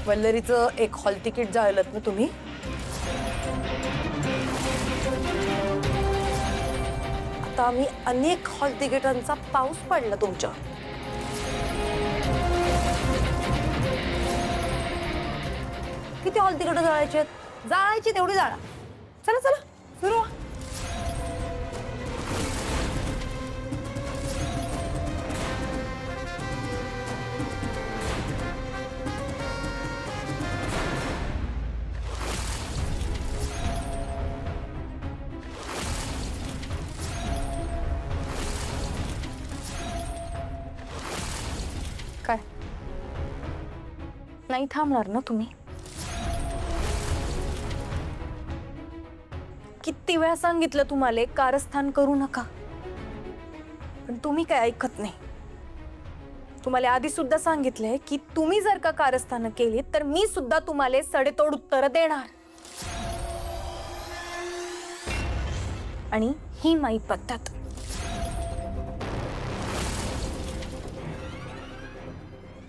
वल्लरीचं एक hall ticket जाळलत ना तुम्ही? आता आम्ही अनेक हॉल तिकिटांचा पाऊस पडला तुमच्या. किती हॉल तिकीट जाळायची आहेत? जाळायची तेवढी जाळा. चला चला सुरू व्हा. काय नाही थांबणार ना तुम्ही? किती वेळा सांगितलं तुम्हाला कारस्थान करू नका, पण तुम्ही काय ऐकत नाही. तुम्हाला आधी सुद्धा सांगितलंय की तुम्ही जर का कारस्थान केली तर मी सुद्धा तुम्हाला सडेतोड उत्तर देणार. आणि ही माई पद्धत.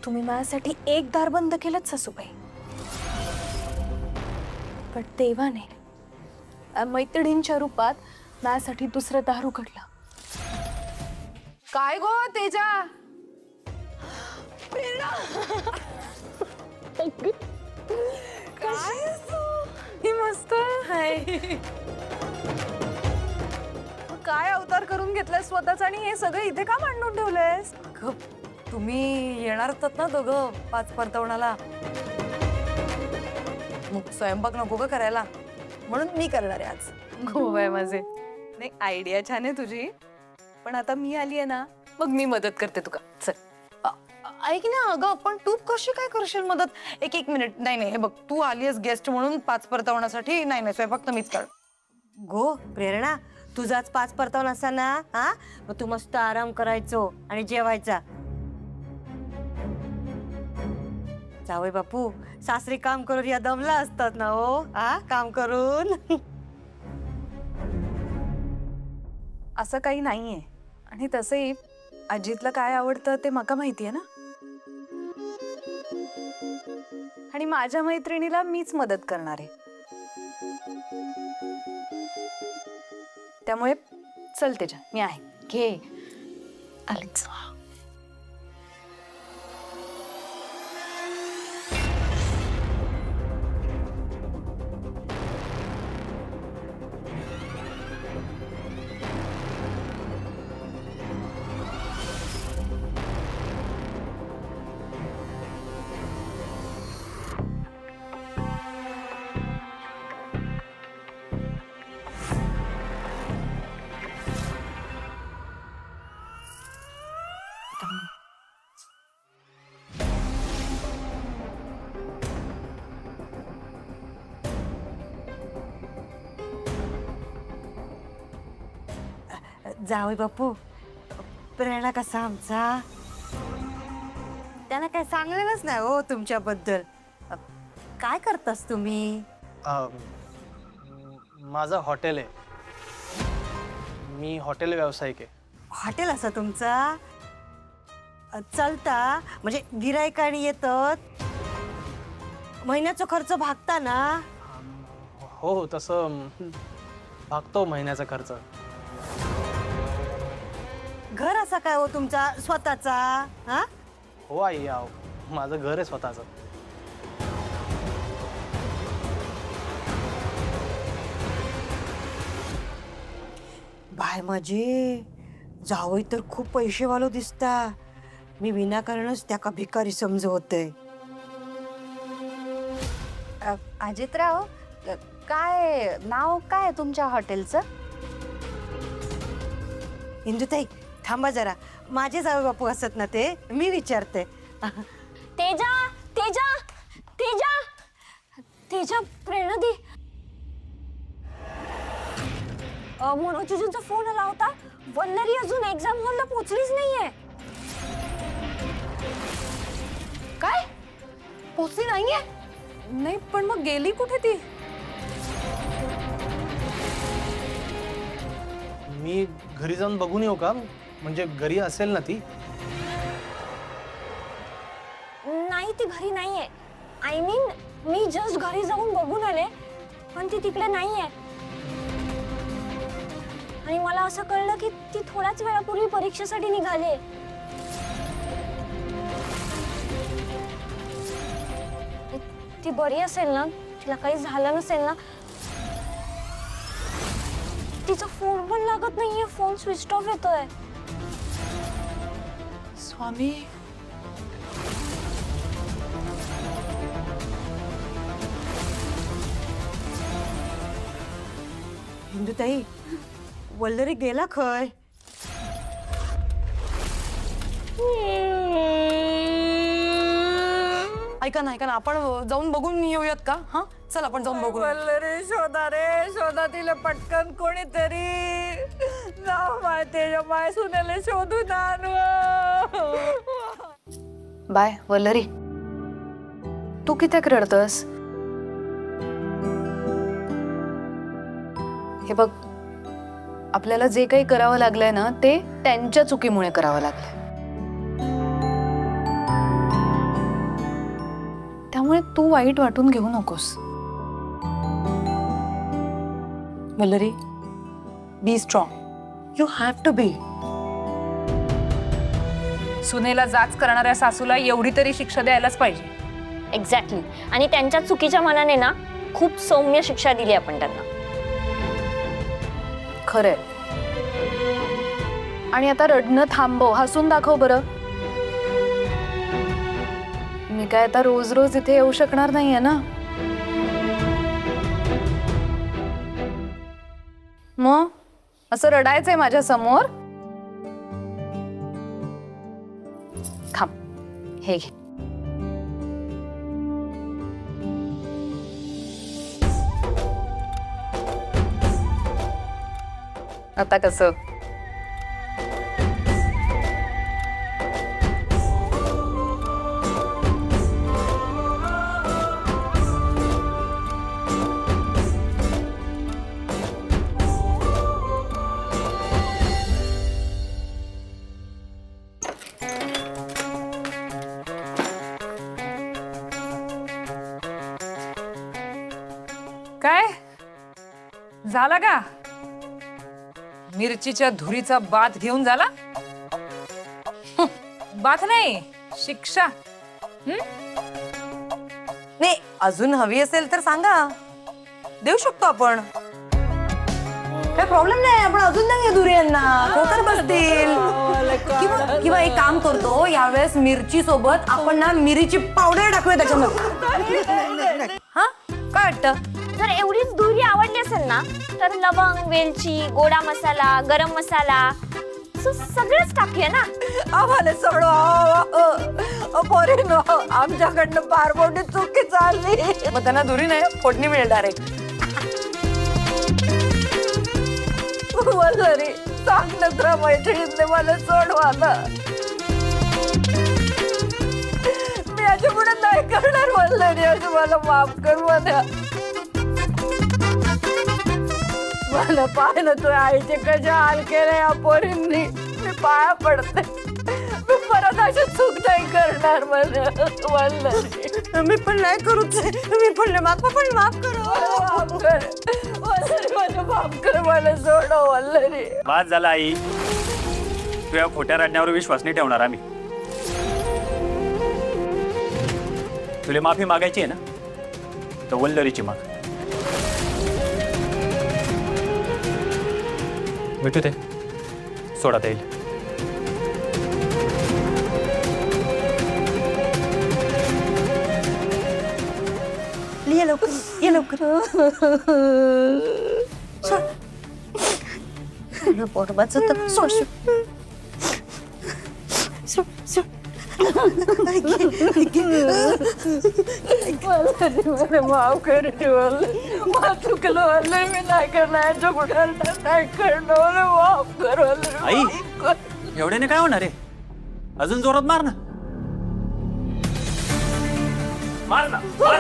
तुम्ही माझ्यासाठी एक दार बंद केलंच सासूबाई, पण देवाने मैत्रिणींच्या रूपात माझ्यासाठी दुसरं दार उघडलं. काय गो तेजा? काय ही मस्त आहे. काय अवतार करून घेतलाय स्वतःच आणि हे सगळं इथे का मांडून ठेवलंयस? तुम्ही येणार होतात ना दोघं 5 परतवणाला, मग स्वयंपाक नको का करायला, म्हणून मी करणार आहे आज. खूप आहे माझे. नाही आयडिया छान आहे तुझी, पण आता मी आली आहे ना, मग मी मदत करते तुका. चल. ऐक ना अगं, पण तू कशी काय करशील मदत? एक मिनिट. नाही नाही, हे बघ, तू आलीस गेस्ट म्हणून 5 परतवण्यासाठी. नाही नाही, स्वयंपाक तर मीच कर. गो प्रेरणा, तुझाच 5 परतावून असा ना, हा मग तू मस्त आराम करायचो आणि जेवायचा. जावई बापू, सासरी काम करून या दमला असतात ना हो, हा काम करून. असं काही नाहीये. आणि तसंही अजितला काय आवडतं ते मला माहिती आहे ना. आणि माझ्या मैत्रिणीला मीच मदत करणार आहे. त्यामुळे चल तेजा, मी आहे. घे आलीच. जावई बापू, प्रेरणा कसा आमचा, त्यांना काय सांगलेलंच नाही हो तुमच्याबद्दल. काय करतास तुम्ही? माझं हॉटेल आहे. मी हॉटेल व्यावसायिक आहे. हॉटेल असं तुमचा? चालता म्हणजे गिरायकाणी येतात, महिन्याचा खर्च भागता ना? हो हो, तसं भागतो महिन्याचा खर्च. घर असा काय हो तुमचा स्वतःचा? हा हो आई, आहो, माझं घर आहे स्वतःचं. बाय माझे जावई तर खूप पैसेवालो दिसता. मी विनाकारणच त्या का भिकारी समजवते. अजितराव, काय नाव काय तुमच्या हॉटेलचं? इंदुताई थांबा जरा, माझे जावई बापू असत ना ते, मी विचारते. तेजा तेजा तेजा तेजा, प्रेरणा दी. मनोजींचा फोन आला होता. वल्लरी अजून एक्झाम हॉलला पोहोचलीच नाहीये. काय? पोचली नाहीये? नाही, पण मग गेली कुठे ती? मी घरी जाऊन बघून येऊ का? म्हणजे घरी असेल ना ती? नाही, ती घरी नाहीये. आय मीन मी जस्ट घरी जाऊन बघून आले, पण ती तिकडे नाहीये. आणि मला असं कळलं की ती थोड्याच वेळापूर्वी परीक्षेसाठी निघाली. ती बरी असेल ना? तिला काही झालं नसेल ना? तिचा फोन पण लागत नाहीये, फोन स्विच ऑफ येतोय. स्वामी, हिंदुताई, वल्लरी गेला खय? ऐका ना आपण जाऊन बघून येऊयात का? हा चल आपण जाऊन बघू. वल्लरी शोधा रे, शोधा तिला पटकन कोणीतरी. जाऊ त्याच्या माय सुनेला शोधून आणू. बाय वल्लरी, तू किती रडतस? हे बघ, आपल्याला जे काही करावं लागलंय ना ते त्यांच्या चुकीमुळे करावं लागलंय. त्यामुळे तू वाईट वाटून घेऊ नकोस. Vallari, be strong. You have to be. सुनेला जाच करणाऱ्या सासूला एवढी तरी शिक्षा द्यायलाच पाहिजे. एक्झॅक्टली. आणि त्यांच्या चुकीच्या मनाने ना खूप सौम्य शिक्षा दिली आपण त्यांना. खरंय. आणि आता रडणं थांबव, हसून दाखव बरं. मी काय आता रोज रोज इथे येऊ शकणार नाहीये ना. मग असं रडायचंय माझ्या समोर? थांब, हे घे. आता कसं? काय झाला का? मिरचीच्या धुरीचा बात घेऊन झाला? बात नाही, शिक्षा. नाही, अजून हवी असेल तर सांगा, देऊ शकतो आपण. काय प्रॉब्लेम नाही, आपण अजून देऊया धुरी यांना, खोकर बसतील. किंवा एक काम करतो, यावेळेस मिरची सोबत आपण ना मिरीची पावडर टाकूया त्याच्यामध्ये. हा काय वाटतं? जर एवढीच दुरी आवडली असेल ना तर लवंग, वेलची, गोडा मसाला, गरम मसाला सगळंच टाकूया ना. आम्हाला सगळं आमच्याकडनं फार मोठी चुकी चालली. मग त्यांना धुरी नाही, फोडणी मिळेल डायरेक्ट. वल्लरी, सांग ना मैत्रिणीने मला सोडवाला. मी याच्या पुढे नाही करणार वल्लरी, असं मला माफ कर म्हणा. मला पाहिलं तू आईचे कशा हाल केले या पोरींनी. मी पाया पडते, मी परत अशी चूक नाही करणार. वल्लरी, मी पण नाही करूच. मी पण नाही. माफ पण माफ करू. माफ कर वल्लरी, मला माफ कर, मला सोडव वल्लरी. बाद झाला आई, तुझ्या खोट्या रडण्यावर विश्वास नाही ठेवणार आम्ही. तुला माफी मागायची आहे ना, तर वल्लरीची माग. भेटू ते सोडा येईल. ये लवकर, ये लवकर. पोटबाचं तर सोड. सोड, सोड. मला माफ कर वल्लरी, चुकलं वल्लरी, मी नाही करणार याच्या पुढे नाही करणार. मला माफ कर वल्लरी, आई, माफ कर. एवढ्याने काय होणार आहे? अजून जोरात मार ना. मार ना, मार.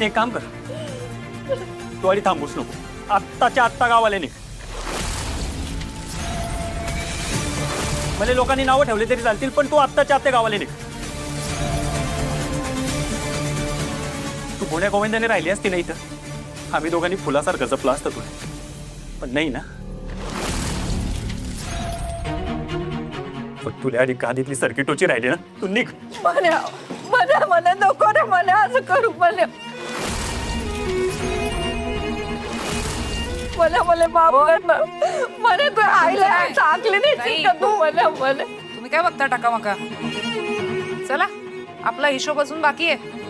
एक काम कर, तू आधी थांबूच नको. आत्ताच्या आत्ता गावाला निघ. मला लोकांनी नावं ठेवले तरी चालतील, पण तू आत्ताच्या आत्ता गावाला निघ. तू गुण्या गोविंदाने राहिली असती ना इथं, आम्ही दोघांनी फुलासारखं जपलं असतं तुला. पण नाही ना. पण तुला आणि गादीतली सर्किटोची राहिली ना, तू निघ. मन्या मन्या मन्या नको रे मन्या, असं करू मन्या. मला मला माफ कर ना. मन्या तू आईला टाकले नाही का तू मन्या मन्या. तुम्ही काय बघता टाका मका. चला आपला हिशोब अजून बाकी आहे.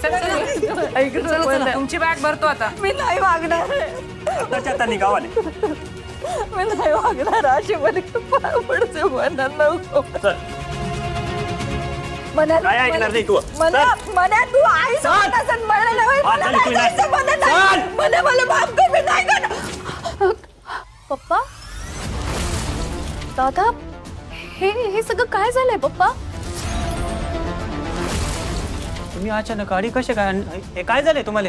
चला चला ऐक ना मन्या. तुमची बॅग भरतो आता. मी नाही वागणार, आताच्या आता निघावाले. मी नाही वागणार. अशी मला पाय पडते मन्या, नको. चल. मन्या काय ऐकणार नाही तू. मन्या मन्या तू आई सोबत असं मला नाही. हा, मला चल, नाही तू नाही. जायचं, मला नाही. मन्या मला माफ कर, मी नाही करणार. पप्पा दादा, हे सगळं काय झालंय पप्पा? तुम्ही अचानक गाडी कसे काय हे काय झालंय तुम्हाला?